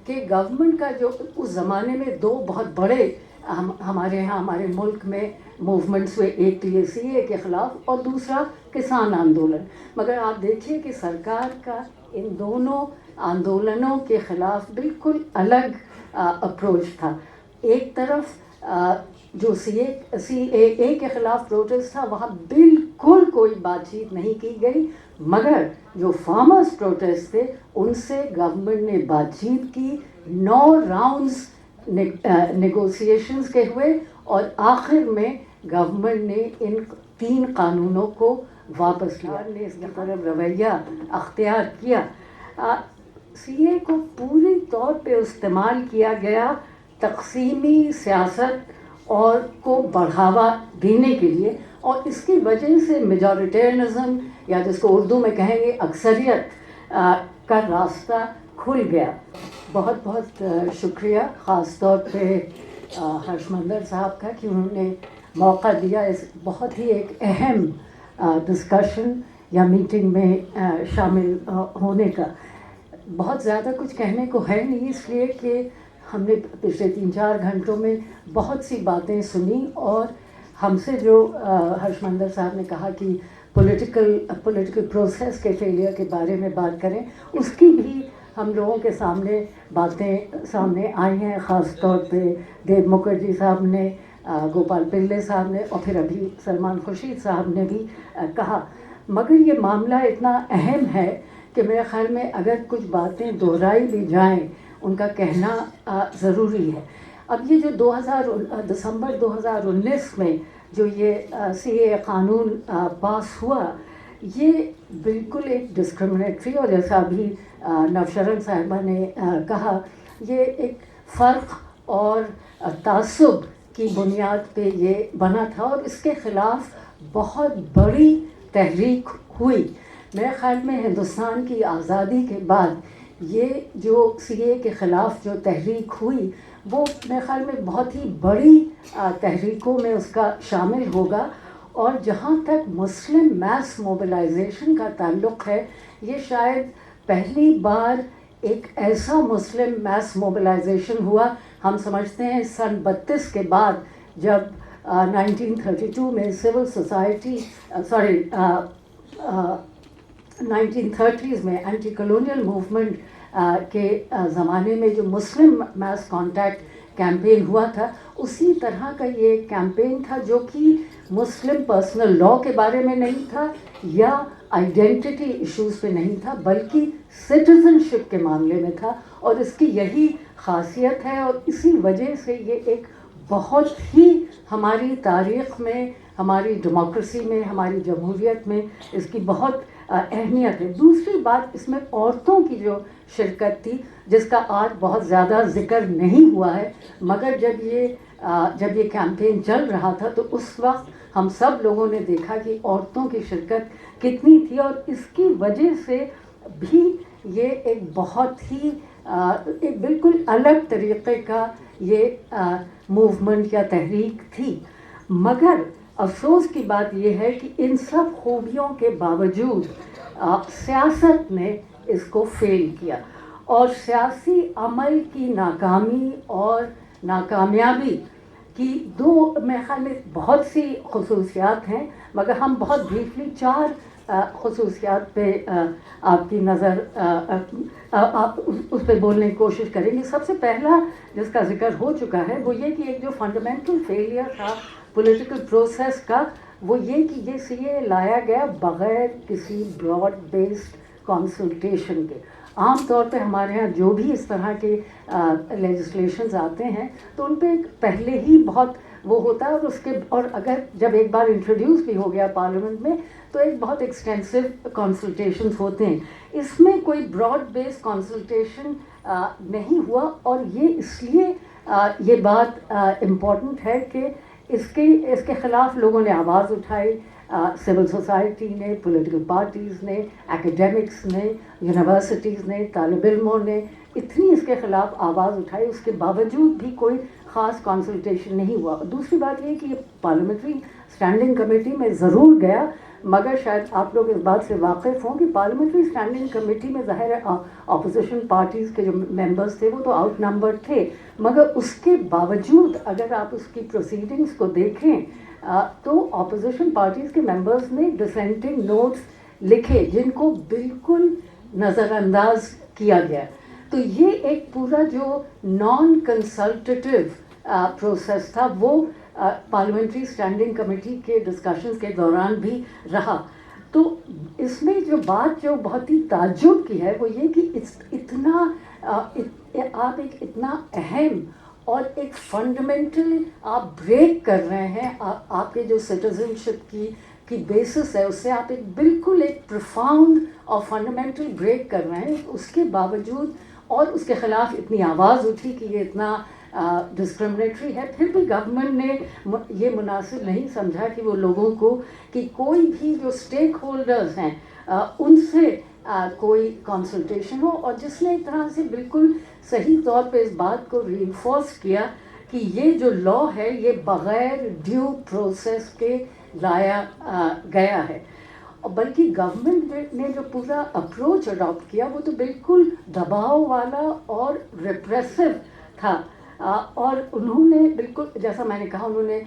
کہ گورنمنٹ کا جو اس زمانے میں دو بہت بڑے ہمارے یہاں ہمارے ملک میں موومنٹس ہوئے، ایک تو یہ سی اے کے خلاف اور دوسرا کسان آندولن، مگر آپ دیکھیے کہ سرکار کا ان دونوں آندولنوں کے خلاف بالکل الگ اپروچ تھا. ایک طرف جو سی اے کے خلاف پروٹیسٹ تھا وہاں بالکل کوئی بات چیت نہیں کی گئی، مگر جو فارمرز پروٹیسٹ تھے ان سے گورنمنٹ نے بات چیت کی. 9 راؤنڈز نیگوسیشنز کے ہوئے اور آخر میں گورنمنٹ نے ان 3 قانونوں کو واپس لیا، نے اس کی طرف رویہ اختیار کیا. سی اے کو پوری طور پہ استعمال کیا گیا تقسیمی سیاست اور کو بڑھاوا دینے کے لیے، اور اس کی وجہ سے میجورٹیرنزم یا جس کو اردو میں کہیں گے اکثریت کا راستہ کھل گیا. بہت بہت شکریہ خاص طور پہ ہرشمندر صاحب کا کہ انہوں نے موقع دیا اس بہت ہی ایک اہم ڈسکشن یا میٹنگ میں شامل ہونے کا. بہت زیادہ کچھ کہنے کو ہے نہیں، اس لیے کہ ہم نے پچھلے 3-4 گھنٹوں میں بہت سی باتیں سنی، اور ہم سے جو ہرشمندر صاحب نے کہا کہ پولیٹیکل پروسیس کے فیلئر کے بارے میں بات کریں، اس کی بھی ہم لوگوں کے سامنے باتیں سامنے آئی ہیں. خاص طور پہ دیو مکھرجی صاحب نے، گوپال پلے صاحب نے، اور پھر ابھی سلمان خورشید صاحب نے بھی کہا. مگر یہ معاملہ اتنا اہم ہے کہ میرے خیال میں اگر کچھ باتیں دہرائی بھی جائیں ان کا کہنا ضروری ہے. اب یہ جو دسمبر 2019 میں جو یہ سی اے قانون پاس ہوا، یہ بالکل ایک ڈسکرمنیٹری، اور جیسا ابھی نوشرن صاحبہ نے کہا، یہ ایک فرق اور تعصب کی بنیاد پہ یہ بنا تھا، اور اس کے خلاف بہت بڑی تحریک ہوئی. میرے خیال میں ہندوستان کی آزادی کے بعد یہ جو سی اے کے خلاف جو تحریک ہوئی وہ میرے خیال میں بہت ہی بڑی تحریکوں میں اس کا شامل ہوگا. اور جہاں تک مسلم میس موبلائزیشن کا تعلق ہے، یہ شاید پہلی بار ایک ایسا مسلم میس موبلائزیشن ہوا. ہم سمجھتے ہیں سن 32 کے بعد جب 1932 میں سول سوسائٹی 1930s میں اینٹی کلونیل موومنٹ کے زمانے میں جو مسلم میس کانٹیکٹ کیمپین ہوا تھا، اسی طرح کا یہ کیمپین تھا جو کہ مسلم پرسنل لاء کے بارے میں نہیں تھا یا آئیڈینٹی ایشوز پہ نہیں تھا، بلکہ سٹیزن شپ کے معاملے میں تھا. اور اس کی یہی خاصیت ہے، اور اسی وجہ سے یہ ایک بہت ہی ہماری تاریخ میں، ہماری ڈیموکریسی میں، ہماری جمہوریت میں اس کی بہت اہمیت ہے. دوسری بات اس میں عورتوں کی جو شرکت تھی، جس کا آج بہت زیادہ ذکر نہیں ہوا ہے، مگر جب یہ کیمپین چل رہا تھا تو اس وقت ہم سب لوگوں نے دیکھا کہ عورتوں کی شرکت کتنی تھی، اور اس کی وجہ سے بھی یہ ایک بہت ہی ایک بالکل الگ طریقے کا یہ موومنٹ یا تحریک تھی. مگر افسوس کی بات یہ ہے کہ ان سب خوبیوں کے باوجود سیاست نے اس کو فیل کیا، اور سیاسی عمل کی ناکامی اور ناکامیابی کی میرے خیال میں بہت سی خصوصیات ہیں، مگر ہم بہت بریفلی 4 خصوصیات پہ آپ کی نظر آپ اس پہ بولنے کی کوشش کریں گے. سب سے پہلا جس کا ذکر ہو چکا ہے وہ یہ کہ ایک جو فنڈامنٹل فیلئر تھا پولیٹیکل پروسیس کا، وہ یہ کہ یہ سی اے لایا گیا بغیر کسی براڈ بیسڈ کنسلٹیشن کے. عام طور پہ ہمارے ہاں جو بھی اس طرح کے لیجسلیشنز آتے ہیں تو ان پہ پہلے ہی بہت وہ ہوتا ہے، اور اگر جب ایک بار انٹروڈیوس بھی ہو گیا پارلیمنٹ میں تو ایک بہت ایکسٹینسو کنسلٹیشنز ہوتے ہیں. اس میں کوئی براڈ بیس کنسلٹیشن نہیں ہوا، اور یہ اس لیے یہ بات امپورٹنٹ ہے کہ اس کے خلاف لوگوں نے آواز اٹھائی. سول سوسائٹی نے، پولیٹیکل پارٹیز نے، ایکیڈیمکس نے، یونیورسٹیز نے، طالب علموں نے اتنی اس کے خلاف آواز اٹھائی، اس کے باوجود بھی کوئی خاص کنسلٹیشن نہیں ہوا. دوسری بات یہ کہ یہ پارلیمنٹری اسٹینڈنگ کمیٹی میں ضرور گیا، مگر شاید آپ لوگ اس بات سے واقف ہوں کہ پارلیمنٹری اسٹینڈنگ کمیٹی میں ظاہر ہے اپوزیشن پارٹیز کے جو ممبرس تھے وہ تو آؤٹ نمبر تھے، مگر اس کے باوجود اگر آپ اس کی پروسیڈنگس کو دیکھیں تو اپوزیشن پارٹیز کے ممبرس نے ڈسینٹنگ نوٹس لکھے جن کو بالکل نظر انداز کیا گیا. تو یہ ایک پورا جو نان کنسلٹیو پروسیس تھا وہ پارلیمنٹری اسٹینڈنگ کمیٹی کے ڈسکشنز کے دوران بھی رہا. تو اس میں جو بات جو بہت ہی تعجب کی ہے وہ یہ کہ اتنا آپ ایک اتنا اہم اور ایک فنڈامنٹل آپ بریک کر رہے ہیں آپ کے جو سٹیزن شپ کی بیسس ہے اس سے آپ ایک بالکل ایک پروفاؤنڈ اور فنڈامنٹل بریک کر رہے ہیں. اس کے باوجود اور اس کے خلاف اتنی آواز اٹھی کہ یہ اتنا ڈسکرمنیٹری ہے، پھر بھی گورنمنٹ نے یہ مناسب نہیں سمجھا کہ وہ لوگوں کو کہ کوئی بھی جو اسٹیک ہولڈرز ہیں ان سے کوئی کنسلٹیشن ہو. اور جس نے ایک طرح سے بالکل صحیح طور پہ اس بات کو ری انفورس کیا کہ یہ جو لا ہے یہ بغیر ڈیو پروسیس کے لایا گیا ہے. بلکہ گورنمنٹ نے جو پورا اپروچ اڈاپٹ کیا وہ تو بالکل دباؤ والا اور ریپریسو تھا. اور انہوں نے بالکل جیسا میں نے کہا انہوں نے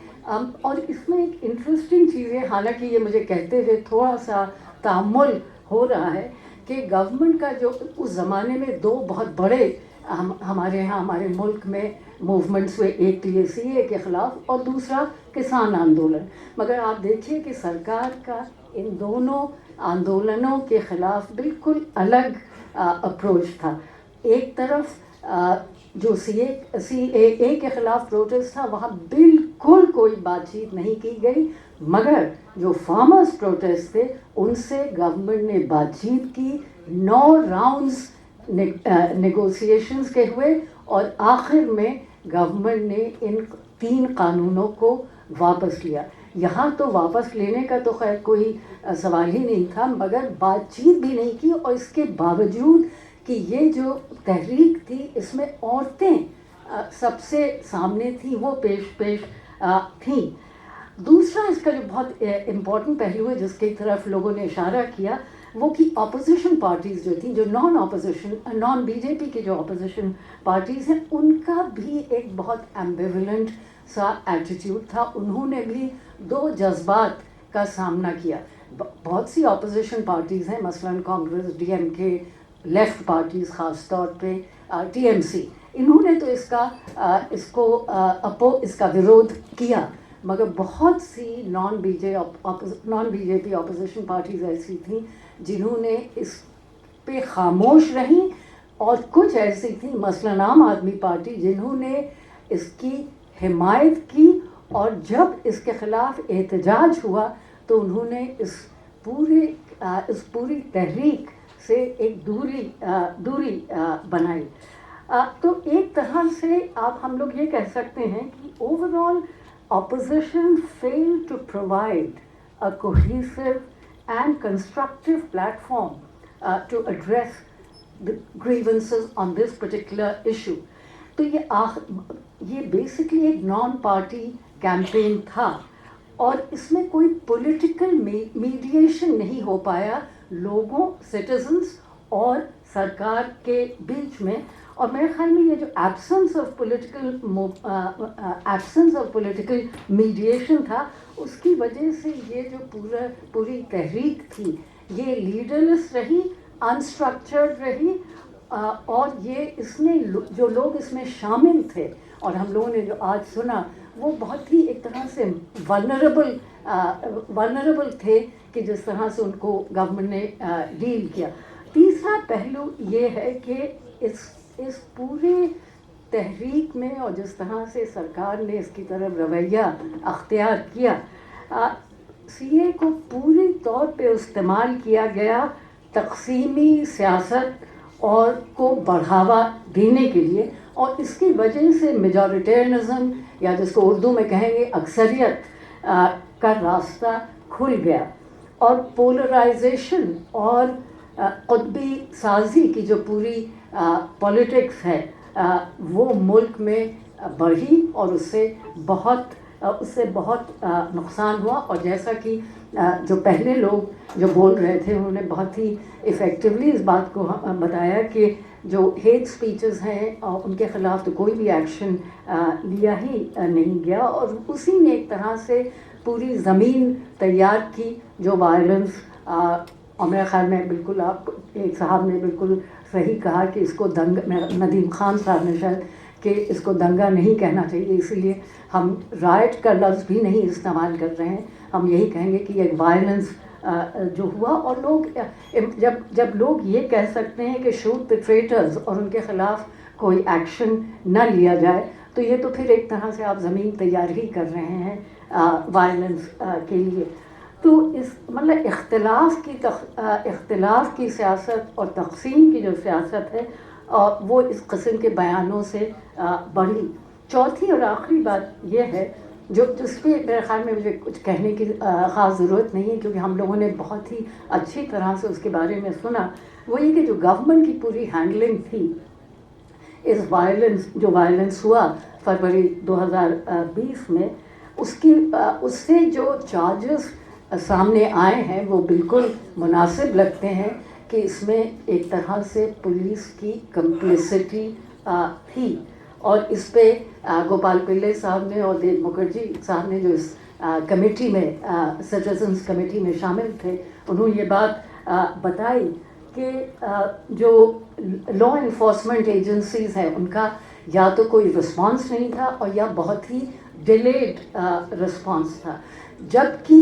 اور اس میں ایک انٹرسٹنگ چیز ہے، حالانکہ یہ مجھے کہتے ہوئے تھوڑا سا تأمل ہو رہا ہے کہ گورنمنٹ کا جو اس زمانے میں دو بہت بڑے ہمارے یہاں ہمارے ملک میں موومنٹس ہوئے، ایک ٹی اے سی اے کے خلاف اور دوسرا کسان آندولن. مگر آپ دیکھیے کہ سرکار کا ان دونوں آندولنوں کے خلاف بالکل الگ اپروچ تھا. ایک طرف جو سی اے کے خلاف پروٹیسٹ تھا وہاں بالکل کوئی بات چیت نہیں کی گئی، مگر جو فارمرز پروٹیسٹ تھے ان سے گورنمنٹ نے بات چیت کی. 9 راؤنڈز نیگوسیشنز کے ہوئے اور آخر میں گورنمنٹ نے ان 3 قانونوں کو واپس لیا. یہاں تو واپس لینے کا تو خیر کوئی سوال ہی نہیں تھا، مگر بات چیت بھی نہیں کی. اور اس کے باوجود کہ یہ جو تحریک تھی اس میں عورتیں سب سے سامنے تھیں، وہ پیش تھیں. دوسرا اس کا جو بہت امپورٹنٹ پہلو ہے جس کی طرف لوگوں نے اشارہ کیا وہ کہ اپوزیشن پارٹیز جو تھیں، جو نان بی جے پی کی جو اپوزیشن پارٹیز ہیں، ان کا بھی ایک بہت ایمبیولنٹ سا ایٹیٹیوڈ تھا. انہوں نے بھی 2 جذبات کا سامنا کیا. بہت سی اپوزیشن پارٹیز ہیں، مثلاً کانگریس، ڈی ایم کے، لیفٹ پارٹیز خاص طور پہ ٹی ایم سی، انہوں نے تو اس کا ورودھ کیا. مگر بہت سی نان بی جے پی اپوزیشن پارٹیز ایسی تھیں جنہوں نے اس پہ خاموش رہیں، اور کچھ ایسی تھیں مثلاً عام آدمی پارٹی جنہوں نے اس کی حمایت کی. اور جب اس کے خلاف احتجاج ہوا تو انہوں نے اس پوری تحریک سے ایک دوری بنائی. تو ایک طرح سے ہم لوگ یہ کہہ سکتے ہیں کہ over all opposition failed to provide a cohesive and constructive platform to address the grievances on this particular issue. تو یہ بیسکلی ایک نان پارٹی کیمپین تھا اور اس میں کوئی پولیٹیکل میڈیشن نہیں ہو پایا لوگوں، سٹیزنز اور سرکار کے بیچ میں. اور میرے خیال میں یہ جو ایبسنس آف پولیٹیکل میڈیشن تھا اس کی وجہ سے یہ جو پوری تحریک تھی یہ لیڈرلیس رہی، انسٹرکچرڈ رہی. اور اس میں جو لوگ اس میں شامل تھے اور ہم لوگوں نے جو آج سنا وہ بہت ہی ایک طرح سے ولنریبل تھے کہ جس طرح سے ان کو گورنمنٹ نے ڈیل کیا. تیسرا پہلو یہ ہے کہ اس پورے تحریک میں اور جس طرح سے سرکار نے اس کی طرف رویہ اختیار کیا، سی اے کو پوری طور پہ استعمال کیا گیا تقسیمی سیاست اور کو بڑھاوا دینے کے لیے. اور اس کی وجہ سے میجورٹیرنزم یا جس کو اردو میں کہیں گے اکثریت کا راستہ کھل گیا. اور پولرائزیشن اور قطبی سازی کی جو پوری پولیٹکس ہے وہ ملک میں بڑھی اور اس سے بہت اس سے بہت نقصان ہوا. اور جیسا کہ جو پہلے لوگ جو بول رہے تھے انہوں نے بہت ہی افیکٹولی اس بات کو بتایا کہ جو ہیٹ اسپیچز ہیں ان کے خلاف تو کوئی بھی ایکشن لیا ہی نہیں گیا, اور اسی نے ایک طرح سے پوری زمین تیار کی جو وائلنس. اور میرے خیال میں بالکل آپ ایک صاحب نے بالکل صحیح کہا کہ اس کو ندیم خان صاحب نے شاید کہ اس کو دنگا نہیں کہنا چاہیے, اسی لیے ہم رائٹ کا لفظ بھی نہیں استعمال کر رہے ہیں. ہم یہی کہیں گے کہ ایک وائلنس جو ہوا, اور لوگ جب لوگ یہ کہہ سکتے ہیں کہ شوٹ دی ٹریٹرز اور ان کے خلاف کوئی ایکشن نہ لیا جائے, تو یہ تو پھر ایک طرح سے آپ زمین تیار ہی کر رہے ہیں وائلنس کے لیے. تو اس مطلب اختلاف کی سیاست اور تقسیم کی جو سیاست ہے وہ اس قسم کے بیانوں سے بڑھی. چوتھی اور آخری بات یہ ہے جس پہ میرے خیال میں مجھے کچھ کہنے کی خاص ضرورت نہیں ہے کیونکہ ہم لوگوں نے بہت ہی اچھی طرح سے اس کے بارے میں سنا, وہ یہ کہ جو گورنمنٹ کی پوری ہینڈلنگ تھی اس وائلنس ہوا فروری 2020 میں, اس سے جو چارجز سامنے آئے ہیں وہ بالکل مناسب لگتے ہیں کہ اس میں ایک طرح سے پولیس کی کمپلیسٹی تھی. اور اس پہ گوپال پلے صاحب نے اور دیو مکھرجی صاحب نے جو اس کمیٹی میں سٹیزنز کمیٹی میں شامل تھے انہوں نے یہ بات بتائی کہ جو لا انفورسمنٹ ایجنسیز ہیں ان کا یا تو کوئی رسپانس نہیں تھا اور یا بہت ہی ڈیلیڈ رسپانس تھا, جبکہ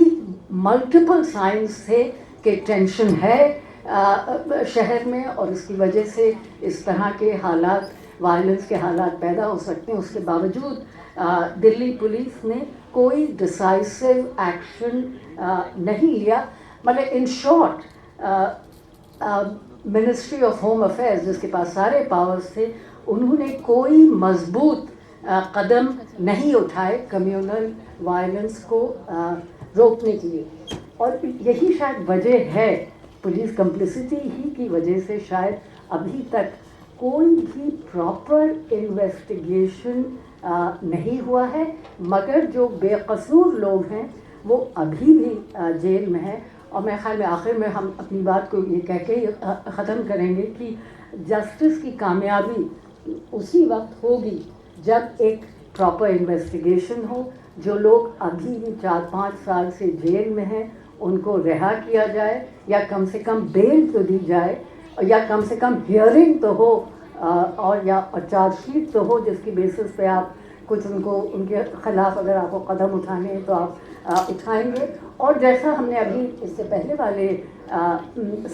ملٹیپل سائنس تھے کہ ٹینشن ہے شہر میں اور اس کی وجہ سے اس طرح کے حالات وائلنس کے حالات پیدا ہو سکتے ہیں. اس کے باوجود دلی پولیس نے کوئی ڈسائسو ایکشن نہیں لیا. مطلب in short ministry of home affairs جس کے پاس سارے پاورز تھے انہوں نے کوئی مضبوط قدم نہیں اٹھائے کمیونل وائلنس کو روکنے کے لیے. اور یہی شاید وجہ ہے, پولیس کمپلسٹی ہی کی وجہ سے شاید ابھی تک کوئی بھی پراپر انویسٹیگیشن نہیں ہوا ہے, مگر جو بے قصور لوگ ہیں وہ ابھی بھی جیل میں ہیں. اور میرے خیال میں آخر میں ہم اپنی بات کو یہ کہہ کے ختم کریں گے کہ جسٹس کی کامیابی اسی وقت ہوگی جب ایک پراپر انویسٹیگیشن ہو. جو لوگ ابھی بھی 4-5 سال سے جیل میں ہیں ان کو رہا کیا جائے, یا کم سے کم بیل تو دی جائے, یا کم سے کم ہیئرنگ تو ہو, اور یا چارج شیٹ تو ہو جس کی بیسس پہ آپ کچھ ان کے خلاف اگر آپ کو قدم اٹھانے ہیں تو آپ اٹھائیں گے. اور جیسا ہم نے ابھی اس سے پہلے والے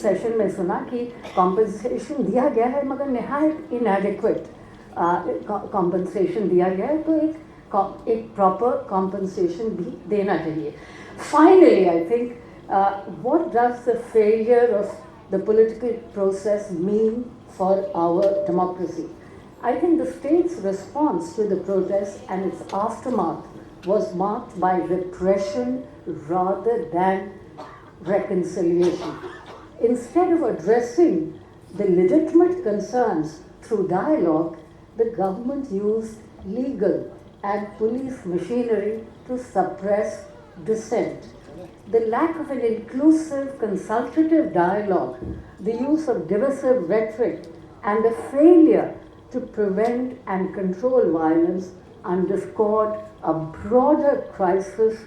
سیشن میں سنا کہ کمپنسیشن دیا گیا ہے مگر نہایت انیڈیکویٹ کمپنسیشن دیا گیا ہے, تو ایک پراپر کمپنسیشن بھی دینا چاہیے. Finally I think what does the failure of the political process mean for our democracy? I think the state's response to the protest and its aftermath was marked by repression rather than reconciliation. Instead of addressing the legitimate concerns through dialogue, the government used legal and police machinery to suppress dissent. The lack of an inclusive, consultative dialogue, the use of divisive rhetoric, and the failure to prevent and control violence underscored a broader crisis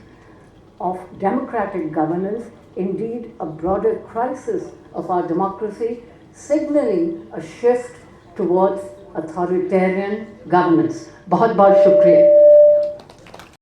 of democratic governance, indeed a broader crisis of our democracy, signaling a shift towards authoritarian governance. بہت بہت شکریہ.